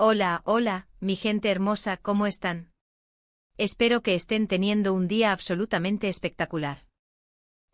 Hola, hola, mi gente hermosa, ¿cómo están? Espero que estén teniendo un día absolutamente espectacular.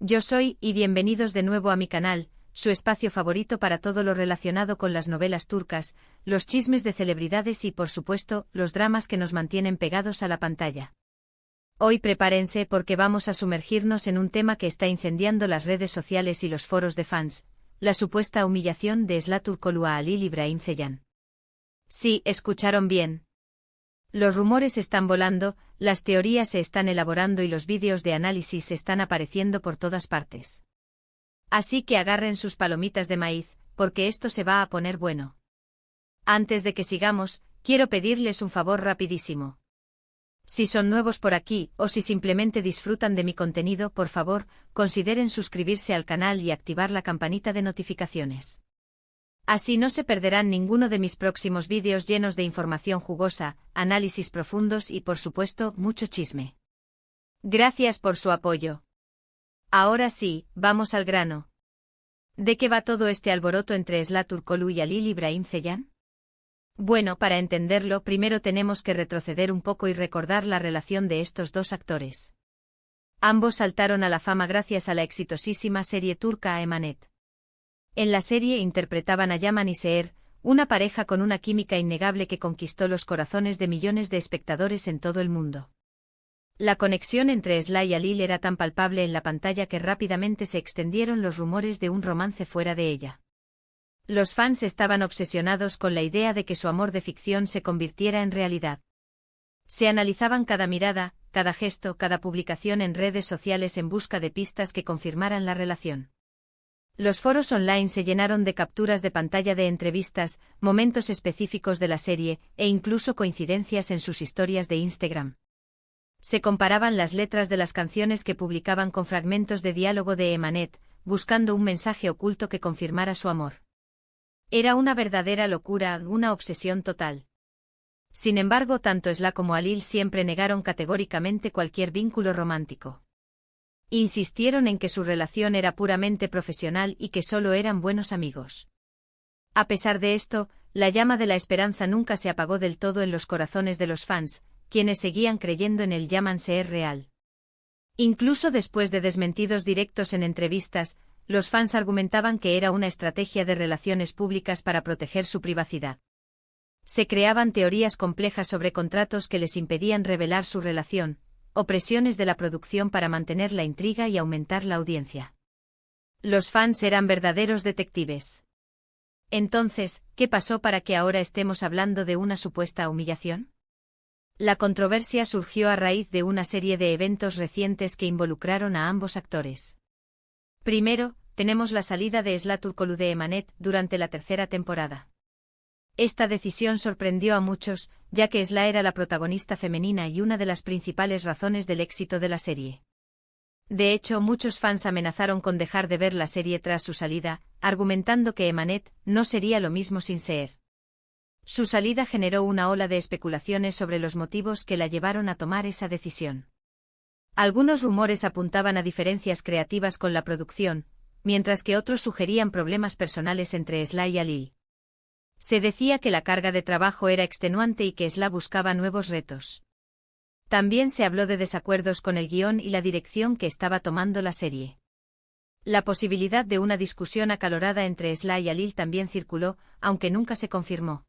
Yo soy, y bienvenidos de nuevo a mi canal, su espacio favorito para todo lo relacionado con las novelas turcas, los chismes de celebridades y, por supuesto, los dramas que nos mantienen pegados a la pantalla. Hoy prepárense porque vamos a sumergirnos en un tema que está incendiando las redes sociales y los foros de fans, la supuesta humillación de Esla Turkoglu a Halil İbrahim Ceylan. Sí, escucharon bien. Los rumores están volando, las teorías se están elaborando y los vídeos de análisis están apareciendo por todas partes. Así que agarren sus palomitas de maíz, porque esto se va a poner bueno. Antes de que sigamos, quiero pedirles un favor rapidísimo. Si son nuevos por aquí, o si simplemente disfrutan de mi contenido, por favor, consideren suscribirse al canal y activar la campanita de notificaciones. Así no se perderán ninguno de mis próximos vídeos llenos de información jugosa, análisis profundos y, por supuesto, mucho chisme. Gracias por su apoyo. Ahora sí, vamos al grano. ¿De qué va todo este alboroto entre Esla Turkoglu y Halil İbrahim Ceylan? Bueno, para entenderlo, primero tenemos que retroceder un poco y recordar la relación de estos dos actores. Ambos saltaron a la fama gracias a la exitosísima serie turca Emanet. En la serie interpretaban a Yaman y Seher, una pareja con una química innegable que conquistó los corazones de millones de espectadores en todo el mundo. La conexión entre Esla y Halil era tan palpable en la pantalla que rápidamente se extendieron los rumores de un romance fuera de ella. Los fans estaban obsesionados con la idea de que su amor de ficción se convirtiera en realidad. Se analizaban cada mirada, cada gesto, cada publicación en redes sociales en busca de pistas que confirmaran la relación. Los foros online se llenaron de capturas de pantalla de entrevistas, momentos específicos de la serie, e incluso coincidencias en sus historias de Instagram. Se comparaban las letras de las canciones que publicaban con fragmentos de diálogo de Emanet, buscando un mensaje oculto que confirmara su amor. Era una verdadera locura, una obsesión total. Sin embargo, tanto Esla como Halil siempre negaron categóricamente cualquier vínculo romántico. Insistieron en que su relación era puramente profesional y que solo eran buenos amigos. A pesar de esto, la llama de la esperanza nunca se apagó del todo en los corazones de los fans, quienes seguían creyendo en el Yaman Seher real. Incluso después de desmentidos directos en entrevistas, los fans argumentaban que era una estrategia de relaciones públicas para proteger su privacidad. Se creaban teorías complejas sobre contratos que les impedían revelar su relación, o presiones de la producción para mantener la intriga y aumentar la audiencia. Los fans eran verdaderos detectives. Entonces, ¿qué pasó para que ahora estemos hablando de una supuesta humillación? La controversia surgió a raíz de una serie de eventos recientes que involucraron a ambos actores. Primero, tenemos la salida de Esla Turkoglu de Emanet durante la tercera temporada. Esta decisión sorprendió a muchos, ya que Esla era la protagonista femenina y una de las principales razones del éxito de la serie. De hecho, muchos fans amenazaron con dejar de ver la serie tras su salida, argumentando que Emanet no sería lo mismo sin Seher. Su salida generó una ola de especulaciones sobre los motivos que la llevaron a tomar esa decisión. Algunos rumores apuntaban a diferencias creativas con la producción, mientras que otros sugerían problemas personales entre Esla y Halil. Se decía que la carga de trabajo era extenuante y que Esla buscaba nuevos retos. También se habló de desacuerdos con el guión y la dirección que estaba tomando la serie. La posibilidad de una discusión acalorada entre Esla y Halil también circuló, aunque nunca se confirmó.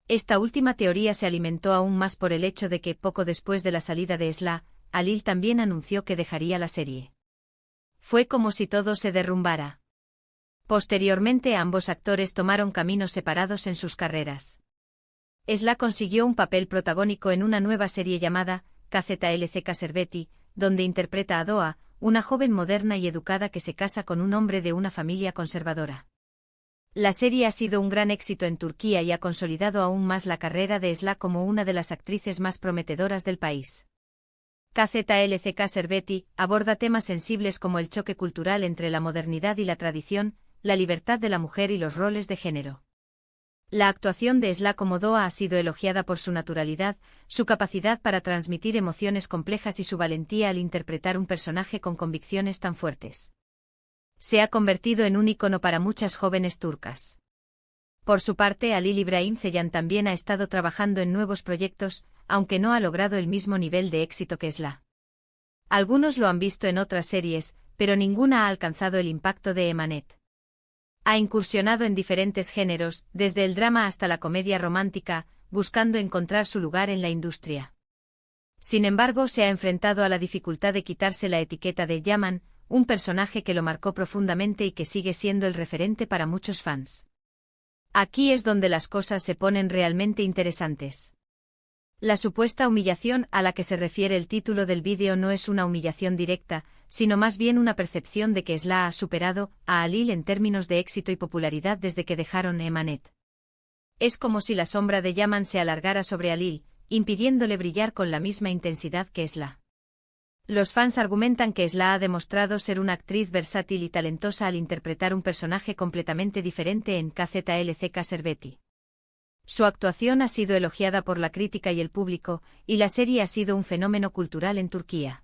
Esta última teoría se alimentó aún más por el hecho de que, poco después de la salida de Esla, Halil también anunció que dejaría la serie. Fue como si todo se derrumbara. Posteriormente ambos actores tomaron caminos separados en sus carreras. Esla consiguió un papel protagónico en una nueva serie llamada KZLC Serveti, donde interpreta a Doğa, una joven moderna y educada que se casa con un hombre de una familia conservadora. La serie ha sido un gran éxito en Turquía y ha consolidado aún más la carrera de Esla como una de las actrices más prometedoras del país. KZLC Serveti aborda temas sensibles como el choque cultural entre la modernidad y la tradición, la libertad de la mujer y los roles de género. La actuación de Esla como Doğa ha sido elogiada por su naturalidad, su capacidad para transmitir emociones complejas y su valentía al interpretar un personaje con convicciones tan fuertes. Se ha convertido en un ícono para muchas jóvenes turcas. Por su parte, Halil İbrahim Ceylan también ha estado trabajando en nuevos proyectos, aunque no ha logrado el mismo nivel de éxito que Esla. Algunos lo han visto en otras series, pero ninguna ha alcanzado el impacto de Emanet. Ha incursionado en diferentes géneros, desde el drama hasta la comedia romántica, buscando encontrar su lugar en la industria. Sin embargo, se ha enfrentado a la dificultad de quitarse la etiqueta de Yaman, un personaje que lo marcó profundamente y que sigue siendo el referente para muchos fans. Aquí es donde las cosas se ponen realmente interesantes. La supuesta humillación a la que se refiere el título del vídeo no es una humillación directa, sino más bien una percepción de que Esla ha superado a Halil en términos de éxito y popularidad desde que dejaron Emanet. Es como si la sombra de Yaman se alargara sobre Halil, impidiéndole brillar con la misma intensidad que Esla. Los fans argumentan que Esla ha demostrado ser una actriz versátil y talentosa al interpretar un personaje completamente diferente en KZLCK Serveti. Su actuación ha sido elogiada por la crítica y el público, y la serie ha sido un fenómeno cultural en Turquía.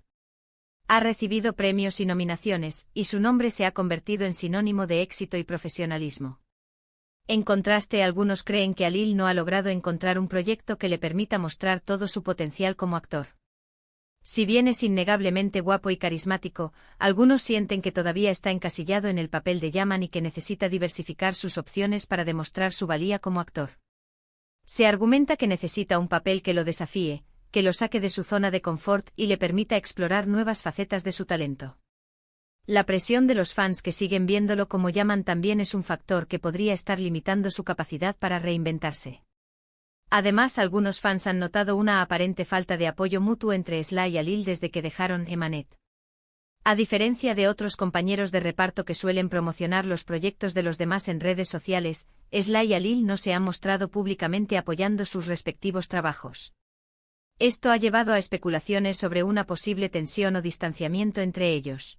Ha recibido premios y nominaciones, y su nombre se ha convertido en sinónimo de éxito y profesionalismo. En contraste, algunos creen que Halil no ha logrado encontrar un proyecto que le permita mostrar todo su potencial como actor. Si bien es innegablemente guapo y carismático, algunos sienten que todavía está encasillado en el papel de Yaman y que necesita diversificar sus opciones para demostrar su valía como actor. Se argumenta que necesita un papel que lo desafíe, que lo saque de su zona de confort y le permita explorar nuevas facetas de su talento. La presión de los fans que siguen viéndolo como Yaman también es un factor que podría estar limitando su capacidad para reinventarse. Además, algunos fans han notado una aparente falta de apoyo mutuo entre Esla y Halil desde que dejaron Emanet. A diferencia de otros compañeros de reparto que suelen promocionar los proyectos de los demás en redes sociales, Esla y Halil no se han mostrado públicamente apoyando sus respectivos trabajos. Esto ha llevado a especulaciones sobre una posible tensión o distanciamiento entre ellos.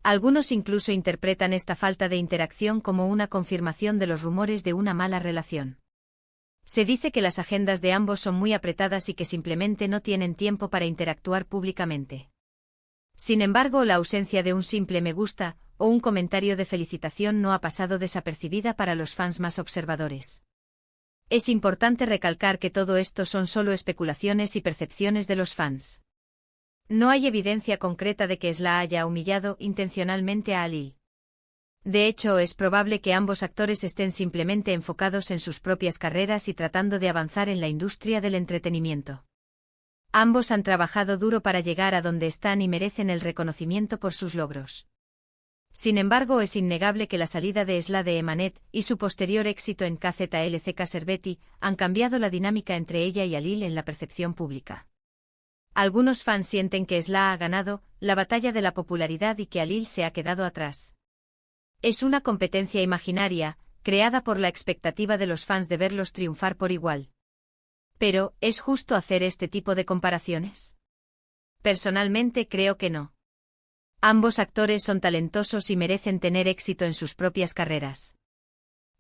Algunos incluso interpretan esta falta de interacción como una confirmación de los rumores de una mala relación. Se dice que las agendas de ambos son muy apretadas y que simplemente no tienen tiempo para interactuar públicamente. Sin embargo, la ausencia de un simple me gusta o un comentario de felicitación no ha pasado desapercibida para los fans más observadores. Es importante recalcar que todo esto son solo especulaciones y percepciones de los fans. No hay evidencia concreta de que Esla haya humillado intencionalmente a Halil. De hecho, es probable que ambos actores estén simplemente enfocados en sus propias carreras y tratando de avanzar en la industria del entretenimiento. Ambos han trabajado duro para llegar a donde están y merecen el reconocimiento por sus logros. Sin embargo, es innegable que la salida de Esla de Emanet y su posterior éxito en KZLCK Serveti han cambiado la dinámica entre ella y Halil en la percepción pública. Algunos fans sienten que Esla ha ganado la batalla de la popularidad y que Halil se ha quedado atrás. Es una competencia imaginaria, creada por la expectativa de los fans de verlos triunfar por igual. Pero, ¿es justo hacer este tipo de comparaciones? Personalmente creo que no. Ambos actores son talentosos y merecen tener éxito en sus propias carreras.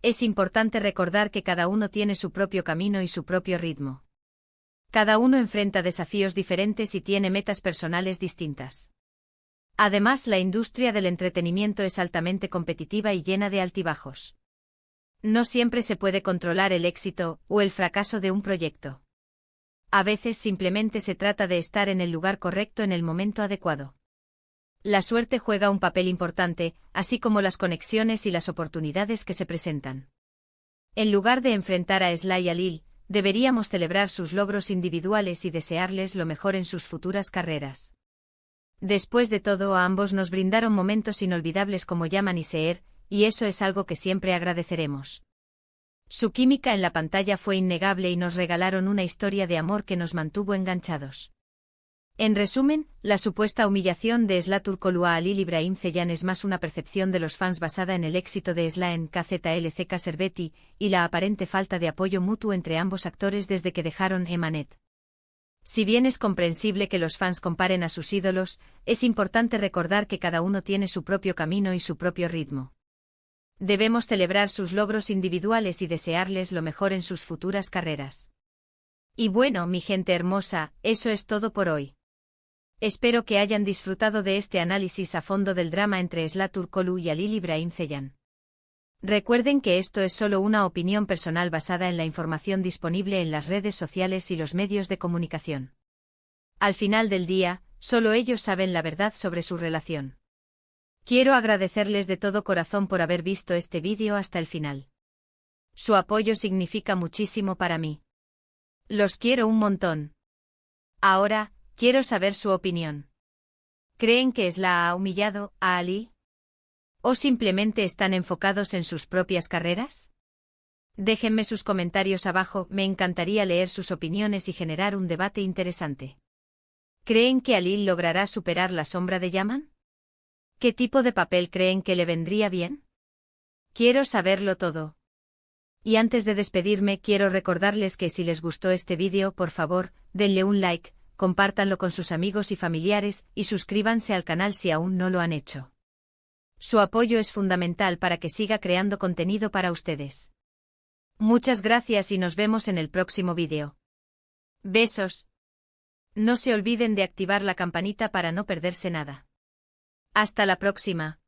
Es importante recordar que cada uno tiene su propio camino y su propio ritmo. Cada uno enfrenta desafíos diferentes y tiene metas personales distintas. Además, la industria del entretenimiento es altamente competitiva y llena de altibajos. No siempre se puede controlar el éxito o el fracaso de un proyecto. A veces simplemente se trata de estar en el lugar correcto en el momento adecuado. La suerte juega un papel importante, así como las conexiones y las oportunidades que se presentan. En lugar de enfrentar a Esla y Halil, deberíamos celebrar sus logros individuales y desearles lo mejor en sus futuras carreras. Después de todo, a ambos nos brindaron momentos inolvidables como Yaman y Seher, y eso es algo que siempre agradeceremos. Su química en la pantalla fue innegable y nos regalaron una historia de amor que nos mantuvo enganchados. En resumen, la supuesta humillación de Esla Turkoglu a Halil İbrahim Ceylan es más una percepción de los fans basada en el éxito de Esla en KZLCK Serveti y la aparente falta de apoyo mutuo entre ambos actores desde que dejaron Emanet. Si bien es comprensible que los fans comparen a sus ídolos, es importante recordar que cada uno tiene su propio camino y su propio ritmo. Debemos celebrar sus logros individuales y desearles lo mejor en sus futuras carreras. Y bueno, mi gente hermosa, eso es todo por hoy. Espero que hayan disfrutado de este análisis a fondo del drama entre Esla Turkoglu y Halil İbrahim Ceylan. Recuerden que esto es solo una opinión personal basada en la información disponible en las redes sociales y los medios de comunicación. Al final del día, solo ellos saben la verdad sobre su relación. Quiero agradecerles de todo corazón por haber visto este vídeo hasta el final. Su apoyo significa muchísimo para mí. Los quiero un montón. Ahora, quiero saber su opinión. ¿Creen que Esla ha humillado a Ali? ¿O simplemente están enfocados en sus propias carreras? Déjenme sus comentarios abajo, me encantaría leer sus opiniones y generar un debate interesante. ¿Creen que Ali logrará superar la sombra de Yaman? ¿Qué tipo de papel creen que le vendría bien? Quiero saberlo todo. Y antes de despedirme, quiero recordarles que si les gustó este vídeo, por favor, denle un like, compártanlo con sus amigos y familiares, y suscríbanse al canal si aún no lo han hecho. Su apoyo es fundamental para que siga creando contenido para ustedes. Muchas gracias y nos vemos en el próximo vídeo. Besos. No se olviden de activar la campanita para no perderse nada. Hasta la próxima.